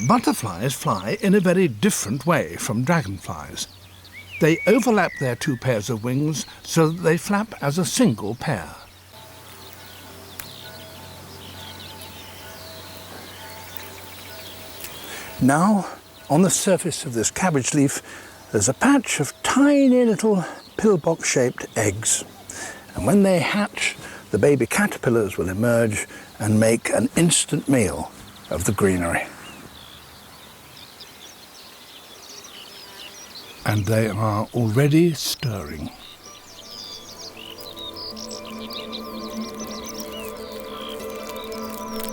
Butterflies fly in a very different way from dragonflies. They overlap their two pairs of wings so that they flap as a single pair. Now, on the surface of this cabbage leaf, there's a patch of tiny little pillbox-shaped eggs. And when they hatch, the baby caterpillars will emerge and make an instant meal of the greenery. And they are already stirring.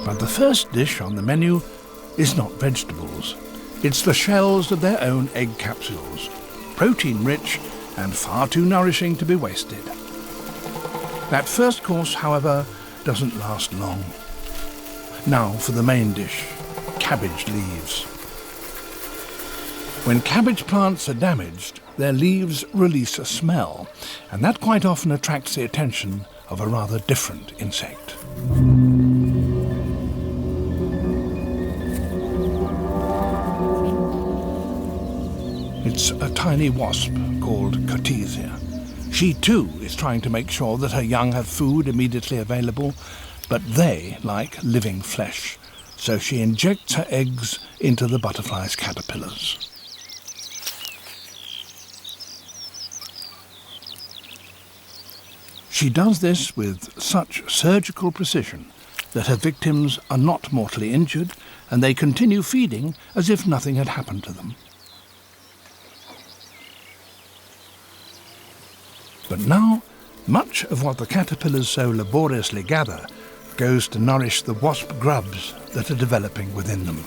But the first dish on the menu is not vegetables. It's the shells of their own egg capsules, protein-rich and far too nourishing to be wasted. That first course, however, doesn't last long. Now for the main dish, cabbage leaves. When cabbage plants are damaged, their leaves release a smell, and that quite often attracts the attention of a rather different insect. It's a tiny wasp called Cotesia. She too is trying to make sure that her young have food immediately available, but they like living flesh, so she injects her eggs into the butterfly's caterpillars. She does this with such surgical precision that her victims are not mortally injured, and they continue feeding as if nothing had happened to them. But now, much of what the caterpillars so laboriously gather goes to nourish the wasp grubs that are developing within them.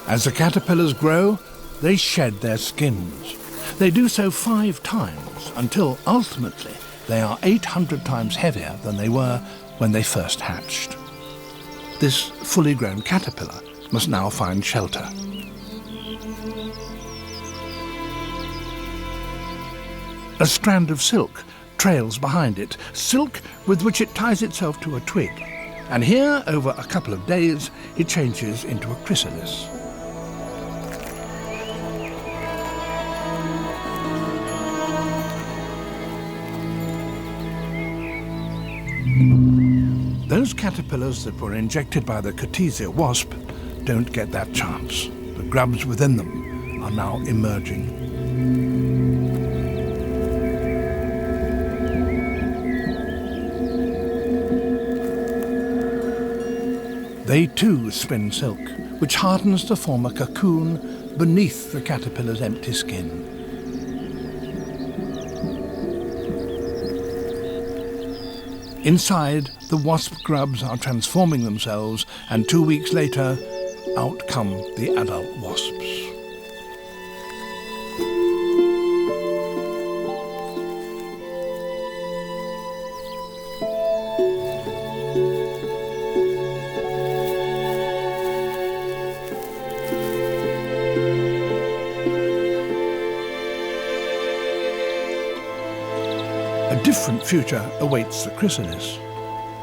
As the caterpillars grow, they shed their skins. They do so 5 times, until ultimately they are 800 times heavier than they were when they first hatched. This fully grown caterpillar must now find shelter. A strand of silk trails behind it, silk with which it ties itself to a twig. And here, over a couple of days, it changes into a chrysalis. Those caterpillars that were injected by the Cotesia wasp don't get that chance. The grubs within them are now emerging. They too spin silk, which hardens to form a cocoon beneath the caterpillar's empty skin. Inside, the wasp grubs are transforming themselves, and 2 weeks later, out come the adult wasps. A different future awaits the chrysalis.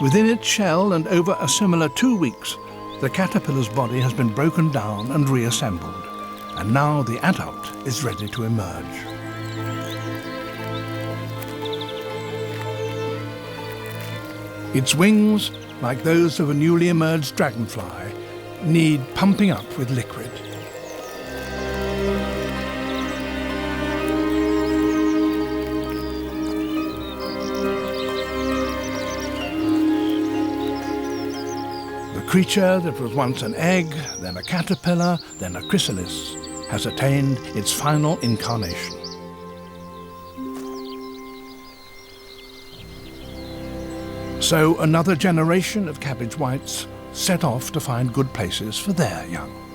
Within its shell and over a similar 2 weeks, the caterpillar's body has been broken down and reassembled, and now the adult is ready to emerge. Its wings, like those of a newly emerged dragonfly, need pumping up with liquid. The creature that was once an egg, then a caterpillar, then a chrysalis, has attained its final incarnation. So another generation of cabbage whites set off to find good places for their young.